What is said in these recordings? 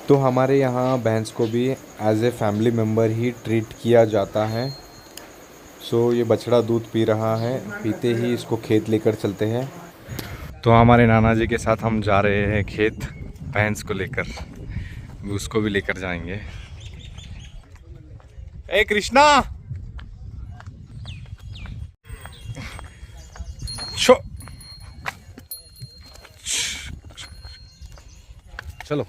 तो हमारे यहाँ भैंस को भी एज ए फैमिली मेम्बर ही ट्रीट किया जाता है। सो ये बछड़ा दूध पी रहा है, पीते ही इसको खेत लेकर चलते हैं। तो हमारे नाना जी के साथ हम जा रहे हैं खेत भैंस को लेकर, उसको भी लेकर जाएंगे। ए कृष्णा शो, चलो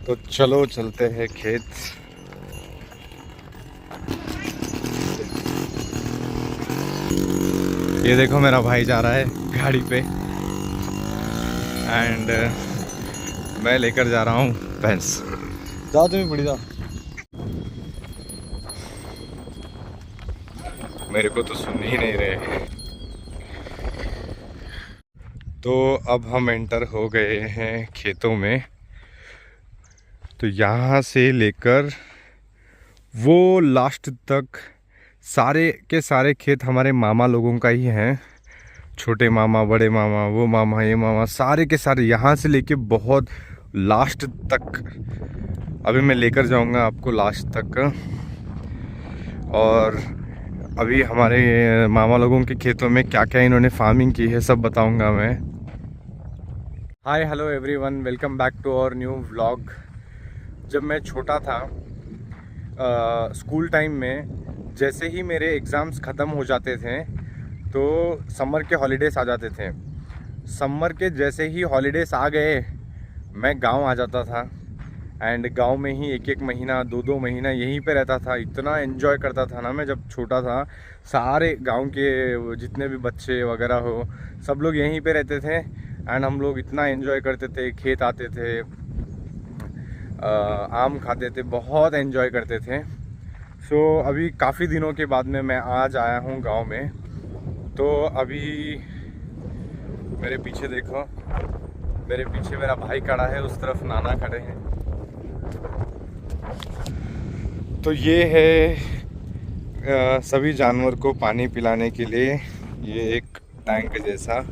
तो चलो चलते हैं खेत। ये देखो मेरा भाई जा रहा है गाड़ी पे एंड मैं लेकर जा रहा हूँ भैंस। जाओ तुम्हें बड़ी जाओ, मेरे को तो सुन ही नहीं रहे। तो अब हम एंटर हो गए हैं खेतों में। तो यहाँ से लेकर वो लास्ट तक सारे के सारे खेत हमारे मामा लोगों का ही हैं। छोटे मामा, बड़े मामा, वो मामा, ये मामा, सारे के सारे यहाँ से लेके बहुत लास्ट तक। अभी मैं लेकर जाऊँगा आपको लास्ट तक। और अभी हमारे मामा लोगों के खेतों में क्या क्या इन्होंने फार्मिंग की है सब बताऊँगा मैं। Hi hello everyone, welcome back to our new vlog. जब मैं छोटा था स्कूल टाइम में, जैसे ही मेरे एग्ज़ाम्स ख़त्म हो जाते थे तो समर के हॉलीडेज़ आ जाते थे। समर के जैसे ही हॉलीडेज़ आ गए मैं गांव आ जाता था एंड गांव में ही एक एक महीना, दो दो महीना यहीं पे रहता था। इतना एंजॉय करता था ना मैं जब छोटा था। सारे गांव के जितने भी बच्चे वगैरह हो सब लोग यहीं पे रहते थे एंड हम लोग इतना एंजॉय करते थे। खेत आते थे, आम खाते थे, बहुत एंजॉय करते थे। सो अभी काफ़ी दिनों के बाद में मैं आज आया हूँ गांव में। तो अभी मेरे पीछे देखो, मेरे पीछे मेरा भाई खड़ा है, उस तरफ नाना खड़े हैं। तो ये है सभी जानवर को पानी पिलाने के लिए ये एक टैंक जैसा।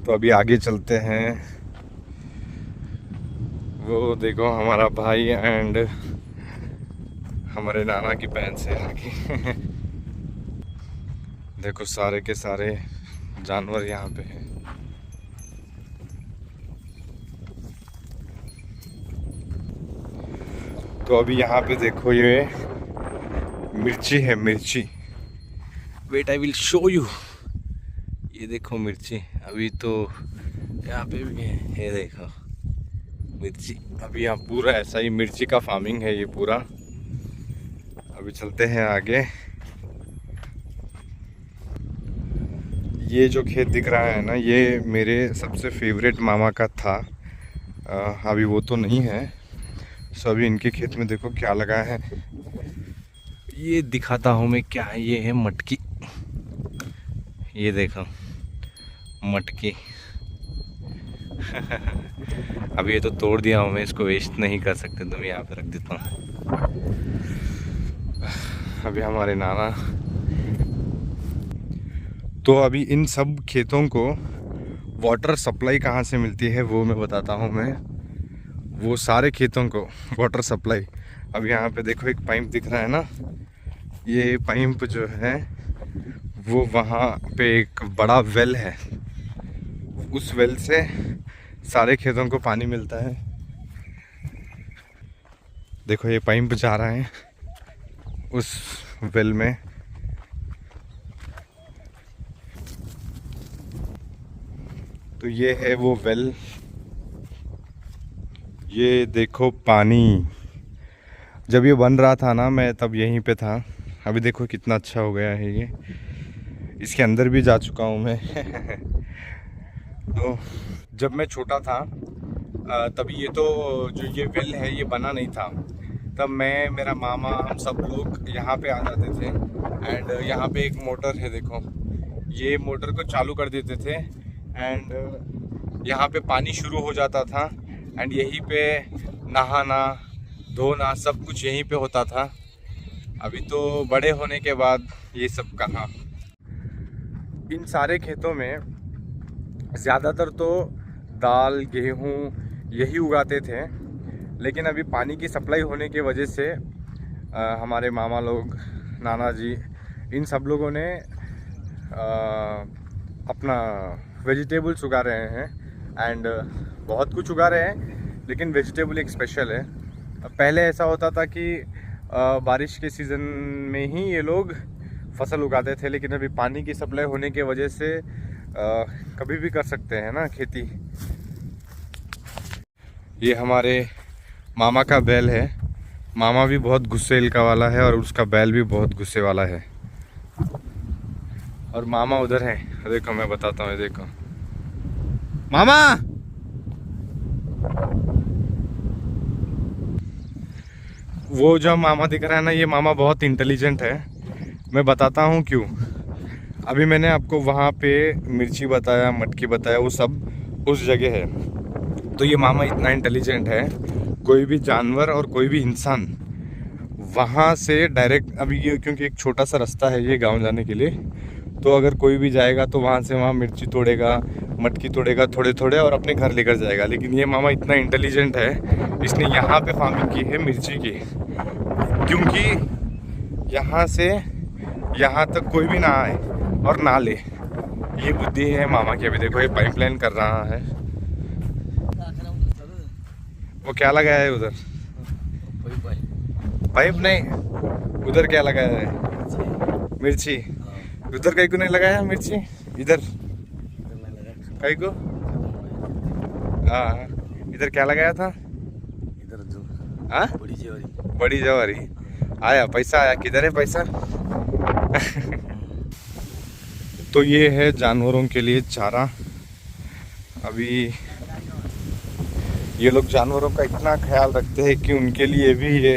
अभी आगे चलते हैं। वो देखो हमारा भाई एंड हमारे नाना की भैंस है आगे। देखो सारे के सारे जानवर यहाँ पे हैं। तो अभी यहाँ पे देखो ये मिर्ची है, मिर्ची। Wait I will show you. ये देखो मिर्ची, अभी तो यहाँ पे भी है, ये देखो मिर्ची। अभी यहाँ पूरा ऐसा ही मिर्ची का फार्मिंग है ये पूरा। अभी चलते हैं आगे। ये जो खेत दिख रहा है ना, ये मेरे सबसे फेवरेट मामा का था। अभी वो तो नहीं है। सो अभी इनके खेत में देखो क्या लगा है, ये दिखाता हूँ मैं क्या है। ये है मटकी, ये देखो मटकी। अभी ये तो तोड़ दिया हूँ मैं, इसको वेस्ट नहीं कर सकते तो मैं यहाँ पे रख देता हूँ। अभी हमारे नाना, तो अभी इन सब खेतों को वाटर सप्लाई कहाँ से मिलती है वो मैं बताता हूँ मैं। वो सारे खेतों को वाटर सप्लाई, अब यहाँ पे देखो एक पाइप दिख रहा है ना, ये पाइप जो है वो वहाँ पे एक बड़ा वेल है, उस वेल से सारे खेतों को पानी मिलता है। देखो ये पाइप जा रहा है उस वेल में। तो ये है वो वेल। ये देखो पानी, जब ये बन रहा था ना मैं तब यहीं पे था। अभी देखो कितना अच्छा हो गया है ये, इसके अंदर भी जा चुका हूँ मैं। तो जब मैं छोटा था तभी ये तो जो ये वेल है ये बना नहीं था। तब मैं, मेरा मामा, हम सब लोग यहाँ पे आ जाते थे एंड यहाँ पे एक मोटर है देखो, ये मोटर को चालू कर देते थे एंड यहाँ पे पानी शुरू हो जाता था एंड यहीं पे नहाना धोना सब कुछ यहीं पे होता था। अभी तो बड़े होने के बाद ये सब कहाँ। इन सारे खेतों में ज़्यादातर तो दाल गेहूँ यही उगाते थे, लेकिन अभी पानी की सप्लाई होने की वजह से हमारे मामा लोग, नाना जी, इन सब लोगों ने अपना वेजिटेबल्स उगा रहे हैं। एंड बहुत कुछ उगा रहे हैं, लेकिन वेजिटेबल एक स्पेशल है। पहले ऐसा होता था कि बारिश के सीज़न में ही ये लोग फसल उगाते थे, लेकिन अभी पानी की सप्लाई होने की वजह से कभी भी कर सकते हैं ना खेती। ये हमारे मामा का बैल है। मामा भी बहुत गुस्से का वाला है और उसका बैल भी बहुत गुस्से वाला है। और मामा उधर है, देखो मैं बताता हूँ, देखो मामा। वो जो मामा दिख रहा है ना, ये मामा बहुत इंटेलिजेंट है। मैं बताता हूँ क्यों। अभी मैंने आपको वहाँ पे मिर्ची बताया, मटकी बताया, वो सब उस जगह है। तो ये मामा इतना इंटेलिजेंट है, कोई भी जानवर और कोई भी इंसान वहाँ से डायरेक्ट, अभी ये क्योंकि एक छोटा सा रास्ता है ये गांव जाने के लिए, तो अगर कोई भी जाएगा तो वहाँ से वहाँ मिर्ची तोड़ेगा, मटकी तोड़ेगा थोड़े थोड़े और अपने घर लेकर जाएगा। लेकिन ये मामा इतना इंटेलिजेंट है, इसने यहाँ पे फार्मिंग की है मिर्ची की, क्योंकि यहाँ से यहाँ तक कोई भी ना आए और ना ले। ये बुद्धि है मामा की। अभी देखो ये पाइपलाइन कर रहा है। वो क्या लगाया है उधर? पाइप नहीं, उधर क्या लगाया है? मिर्ची। उधर कहीं को नहीं लगाया मिर्ची, इधर कहीं को? हाँ, इधर क्या लगाया था? इधर जो हाँ, बड़ी जवारी आया। पैसा आया? किधर है पैसा? तो ये है जानवरों के लिए चारा। अभी ये लोग जानवरों का इतना ख्याल रखते हैं कि उनके लिए भी ये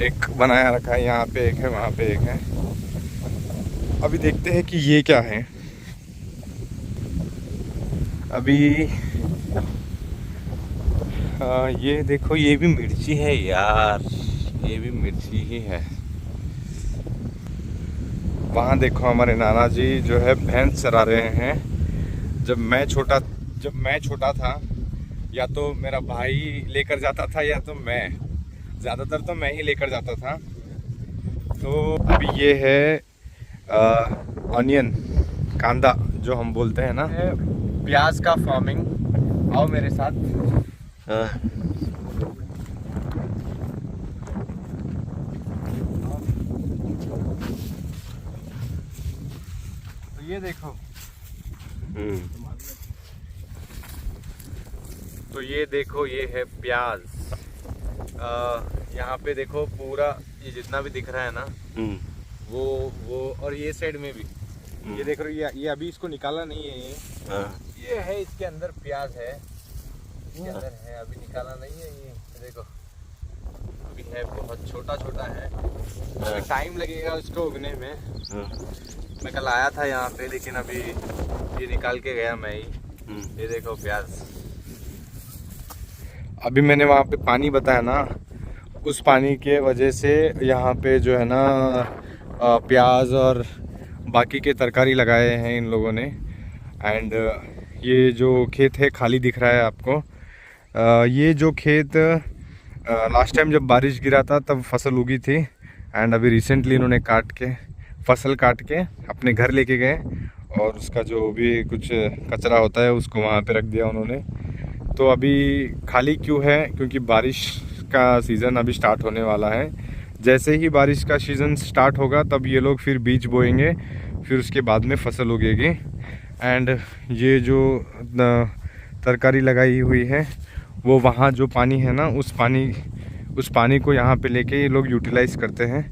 एक बनाया रखा है। यहाँ पे एक है, वहाँ पे एक है। अभी देखते हैं कि ये क्या है। अभी ये देखो, ये भी मिर्ची है यार, ये भी मिर्ची ही है। वहाँ देखो हमारे नाना जी जो है भैंस चरा रहे हैं। जब मैं छोटा था, या तो मेरा भाई लेकर जाता था या तो मैं, ज़्यादातर तो मैं ही लेकर जाता था। तो अभी ये है ऑनियन, कांदा जो हम बोलते हैं ना, प्याज का फार्मिंग। आओ मेरे साथ। तो ये देखो, तो ये देखो, ये है प्याज। यहाँ पे देखो पूरा ये जितना भी दिख रहा है ना, वो और ये साइड में भी ये देख रहे हो। ये अभी इसको निकाला नहीं है। ये है, इसके अंदर प्याज है, इसके अंदर है, अभी निकाला नहीं है। ये देखो अभी है, बहुत छोटा छोटा है, अभी टाइम लगेगा उसको उगने में। मैं कल आया था यहाँ पे, लेकिन अभी ये निकाल के गया मैं ही। ये देखो प्याज। अभी मैंने वहाँ पे पानी बताया ना, उस पानी के वजह से यहाँ पे जो है ना प्याज और बाकी के तरकारी लगाए हैं इन लोगों ने। एंड ये जो खेत है खाली दिख रहा है आपको, ये जो खेत लास्ट टाइम जब बारिश गिरा था तब फसल उगी थी। एंड अभी रिसेंटली इन्होंने फसल काट के अपने घर लेके गए, और उसका जो भी कुछ कचरा होता है उसको वहाँ पे रख दिया उन्होंने। तो अभी खाली क्यों है? क्योंकि बारिश का सीज़न अभी स्टार्ट होने वाला है। जैसे ही बारिश का सीज़न स्टार्ट होगा तब ये लोग फिर बीज बोएंगे, फिर उसके बाद में फसल उगेगी। एंड ये जो तरकारी लगाई हुई है, वो वहाँ जो पानी है ना, उस पानी को यहाँ पे लेके ये लोग यूटिलाइज़ करते हैं।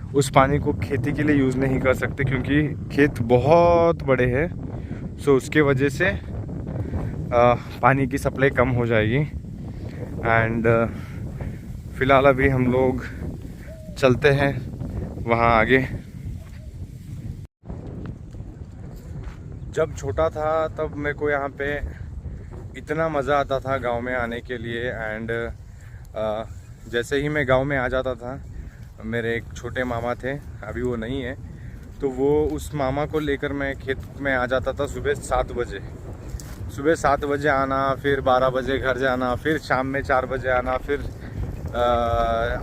उस पानी को खेती के लिए यूज़ नहीं कर सकते, क्योंकि खेत बहुत बड़े हैं। सो उसके वजह से पानी की सप्लाई कम हो जाएगी। एंड फ़िलहाल अभी हम लोग चलते हैं वहाँ आगे। जब छोटा था तब मेरे को यहाँ पे इतना मज़ा आता था गांव में आने के लिए। एंड जैसे ही मैं गांव में आ जाता था, मेरे एक छोटे मामा थे, अभी वो नहीं है, तो वो उस मामा को लेकर मैं खेत में आ जाता था सुबह 7 बजे। सुबह 7 बजे आना, फिर 12 बजे घर जाना, फिर शाम में 4 बजे आना, फिर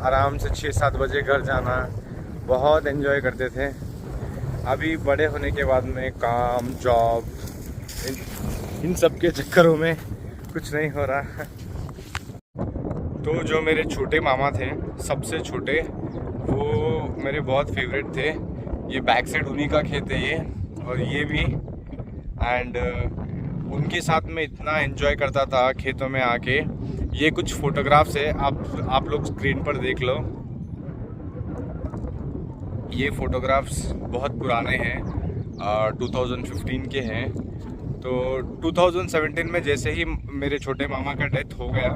आराम से 6-7 बजे घर जाना। बहुत एंजॉय करते थे। अभी बड़े होने के बाद में काम, जॉब, इन सब के चक्करों में कुछ नहीं हो रहा। तो जो मेरे छोटे मामा थे, सबसे छोटे, वो मेरे बहुत फेवरेट थे। ये बैक साइड उन्हीं का खेत है ये, और ये भी। एंड उनके साथ में इतना एंजॉय करता था खेतों में आके। ये कुछ फोटोग्राफ्स है, आप लोग स्क्रीन पर देख लो। ये फोटोग्राफ्स बहुत पुराने हैं, 2015 के हैं। तो 2017 में जैसे ही मेरे छोटे मामा का डेथ हो गया,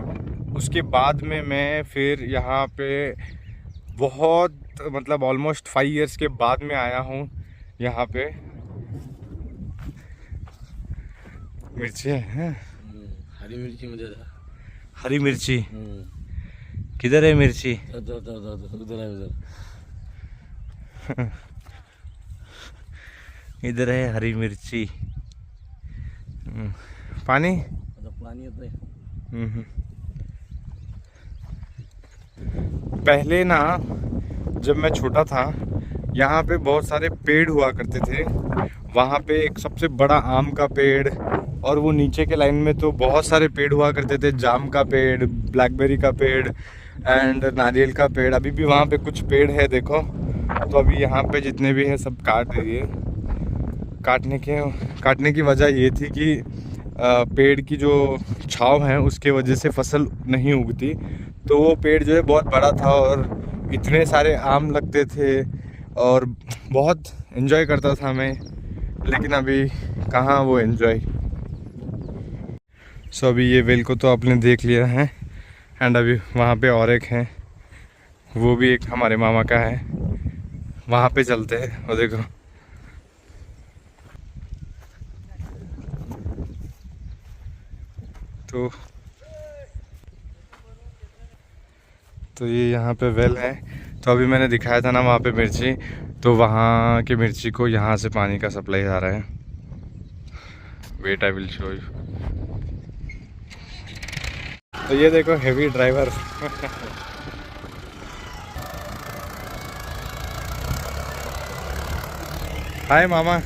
उसके बाद में मैं फिर यहाँ पे बहुत, मतलब ऑलमोस्ट 5 इयर्स के बाद में आया हूँ यहाँ पे। मिर्ची है, हरी मिर्ची मुझे था। हरी मिर्ची किधर है मिर्ची? उधर है, उधर। इधर है हरी मिर्ची। पानी पानी होता है। पहले ना, जब मैं छोटा था, यहाँ पे बहुत सारे पेड़ हुआ करते थे। वहाँ पे एक सबसे बड़ा आम का पेड़, और वो नीचे के लाइन में तो बहुत सारे पेड़ हुआ करते थे। जाम का पेड़, ब्लैकबेरी का पेड़ एंड नारियल का पेड़। अभी भी वहाँ पे कुछ पेड़ है, देखो। तो अभी यहाँ पे जितने भी हैं सब काट दिए। काटने की वजह ये थी कि पेड़ की जो छांव है उसके वजह से फसल नहीं उगती। तो वो पेड़ जो है बहुत बड़ा था और इतने सारे आम लगते थे और बहुत एंजॉय करता था मैं। लेकिन अभी कहाँ वो एंजॉय। सो अभी ये वेल को तो आपने देख लिया है। एंड अभी वहाँ पे और एक है, वो भी एक हमारे मामा का है। वहाँ पे चलते हैं। वो देखो, तो ये यहाँ पे वेल है। तो अभी मैंने दिखाया था ना वहाँ पे मिर्ची, तो वहाँ के मिर्ची को यहाँ से पानी का सप्लाई आ रहा है। Wait, I will show you. तो ये देखो हेवी ड्राइवर। हाय मामा।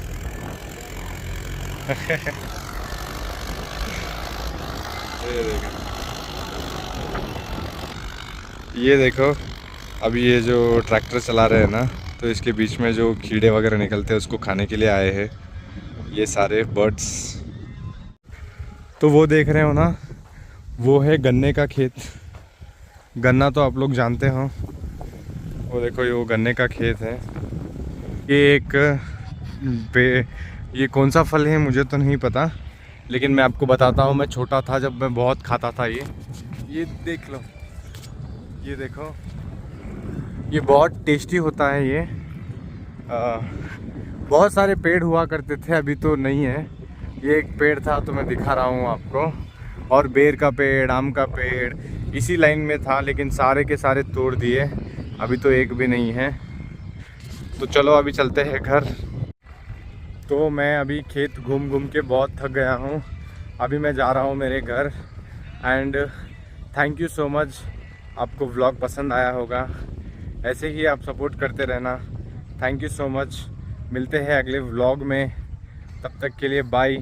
ये देखो अभी ये जो ट्रैक्टर चला रहे हैं ना, तो इसके बीच में जो कीड़े वगैरह निकलते हैं उसको खाने के लिए आए हैं ये सारे बर्ड्स। तो वो देख रहे हो ना, वो है गन्ने का खेत। गन्ना तो आप लोग जानते हो। वो देखो, ये वो गन्ने का खेत है। ये ये कौन सा फल है मुझे तो नहीं पता, लेकिन मैं आपको बताता हूँ। मैं छोटा था जब, मैं बहुत खाता था ये देख लो, ये देखो, ये बहुत टेस्टी होता है ये। बहुत सारे पेड़ हुआ करते थे, अभी तो नहीं है। ये एक पेड़ था तो मैं दिखा रहा हूँ आपको, और बेर का पेड़, आम का पेड़ इसी लाइन में था, लेकिन सारे के सारे तोड़ दिए। अभी तो एक भी नहीं है। तो चलो अभी चलते हैं घर। तो मैं अभी खेत घूम घूम के बहुत थक गया हूँ। अभी मैं जा रहा हूँ मेरे घर। And thank you so much. आपको व्लॉग पसंद आया होगा, ऐसे ही आप सपोर्ट करते रहना। Thank you so much. मिलते हैं अगले व्लॉग में, तब तक के लिए बाय।